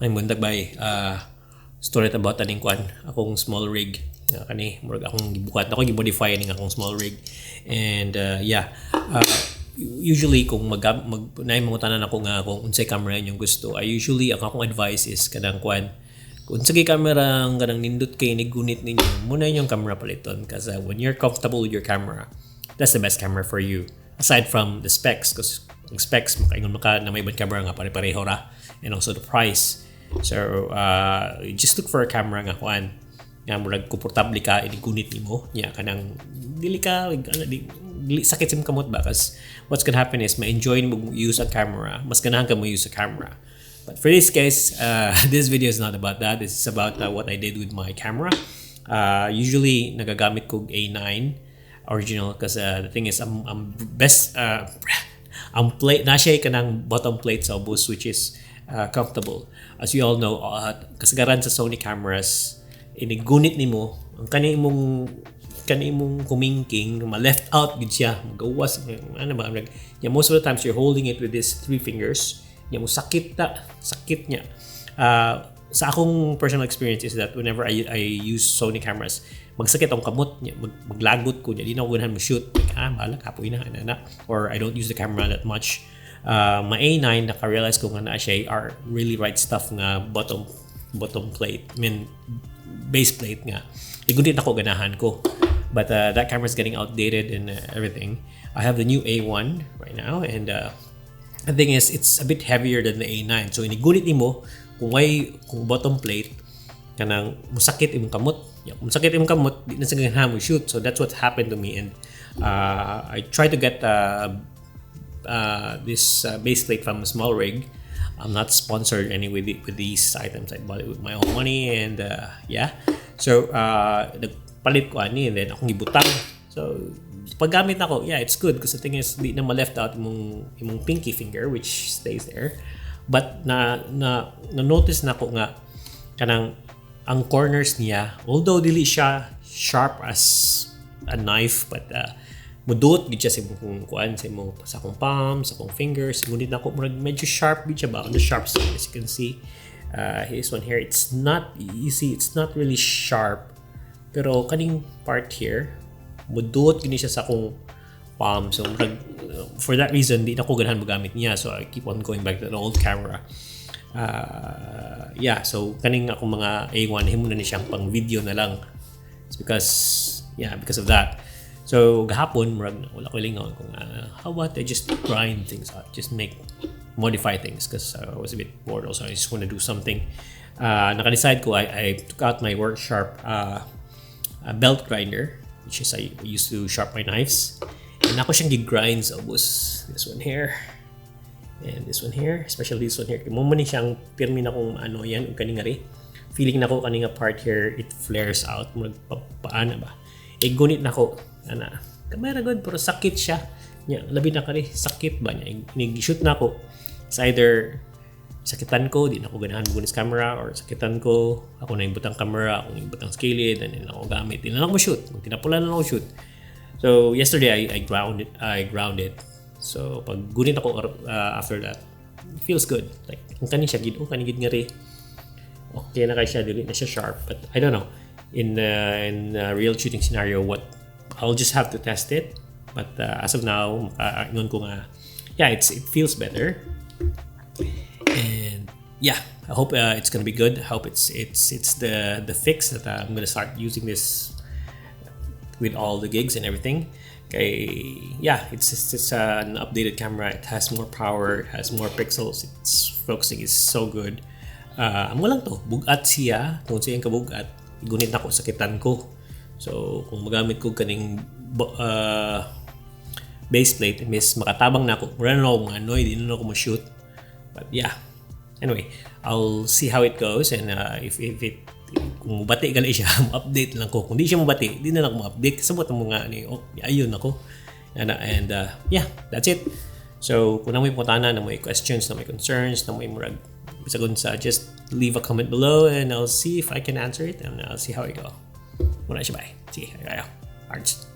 May mundag bay story about aning kwan akong small rig kani murag akong gibukat ako gimodify ning akong small rig. And usually kung naimangutanan ako nga kung unsay camera inyong gusto, usually ang akong advice is kanang kwan kung sa camera ang kanang nindot kay nigunit ninyo muna yung camera paliton kasi when you're comfortable with your camera, that's the best camera for you aside from the specs, because ang specs makaingon maka na may ibang camera nga pare-pareho ra, and also the price. So just look for a camera nga kuan nga murag komportable ka inigunit nimo nya kanang dili ka dili sakit sim kamot ba, kasi what's gonna happen is ma-enjoy mo use a camera, mas ganahan ka mo use a camera. But for this case, this video is not about that. This is about what I did with my camera. Usually nagagamit ko A9 original kasi the thing is I'm best ang plate na siya kanang bottom plate sa bus, which is comfortable. As you all know, kasagaran sa Sony cameras inigunit nimo ang kanimong kumingking ma-left out gid siya magawas ano ba most of the times you're holding it with these 3 fingers mo sakit niya. Sa akong personal experience is that whenever I use Sony cameras, magsakit ang kamot niya, maglagot ko niya, di na ako ganahan mo-shoot. Bahala, kapoy na, or I don't use the camera that much. Ma A9, naka-realize ko nga na siya are really right stuff nga bottom plate, base plate nga. Igunit ako ganahan ko. But that camera is getting outdated and everything. I have the new A1 right now, and the thing is, it's a bit heavier than the A9. So, inigunit nimo kung bottom plate, kanang musakit imong kamot. Kung musakit imong kamot, di na sa ganahan mo shoot. So, that's what happened to me. And I tried to get this base plate from a small rig. I'm not sponsored anyway with these items. I bought it with my own money. And so, nagpalit ko ani, and then akong gibutang. So, paggamit ako, it's good because the thing is di na ma-left out imong pinky finger, which stays there. But na notice na ko nga kanang ang corners niya, although dili siya sharp as a knife, but mudot gid siya sa imong kuan, sa akong palm, sa akong fingers. Ngunit na ko murag medyo sharp gid siya ba on the sharp side, as you can see. This one here, it's not really sharp, pero kaning part here mudot gini siya sa akong palm. So for that reason di na ko ganahan magamit niya, so I keep on going back to the old camera. So kaning akong mga A1 himo na ni siyang pang video na lang. It's because of that. So gahapon murag wala ko lingaw kung how about I just grind things out, just modify things, because I was a bit bored also. I just want to do something. Naka-decide ko, I took out my work sharp belt grinder, which is I used to sharp my knives. And ako siyang gigrind sa ubos. This one here. And this one here. Especially this one here. Mumuni siyang pirmi na kung ano yan. Kaningari. Feeling na ko kaninga part here, it flares out. Paana ba? Gunit na ko. Kamera good, pero sakit siya. Labi na kari. Sakit ba niya? Nag-shoot na ko. It's either sakitan ko, di na ako ganahan magunis camera, or sakitan ko, ako na yung butang camera, ako na yung butang skilled, and then ako gamit. Di na ako shoot. Tinapulan na ako shoot. So yesterday I ground it. So pag gunit ako after that, it feels good. Like kung kanin siya gid, kanigid nga ri. Okay na kay siya, dili na siya sharp, but I don't know. In a real shooting scenario, I'll just have to test it. But as of now, ingon ko nga, it feels better. And I hope it's gonna be good. I hope it's the fix that I'm gonna start using this with all the gigs and everything. Okay, it's an updated camera. It has more power, it has more pixels. Its focusing is so good. Amo lang to, bugat siya. Kung siyang kabugat, igunit na ko, sakitan ko. So kung magamit ko kaning base plate, miss makatabang na ako. Mura na ako mga annoy, di na ako ma-shoot. But anyway, I'll see how it goes, and if it kung mabati gali siya, update lang ko. Kung di siya mabati, di na lang ko ma-update. Sabot ang mga ayun ako. And that's it. So kung na may putana, na may questions, na may concerns, na may murag bisagon sa, just leave a comment below and I'll see if I can answer it, and I'll see how it go. Muna siya, bye. Sige, ayaw. Arts.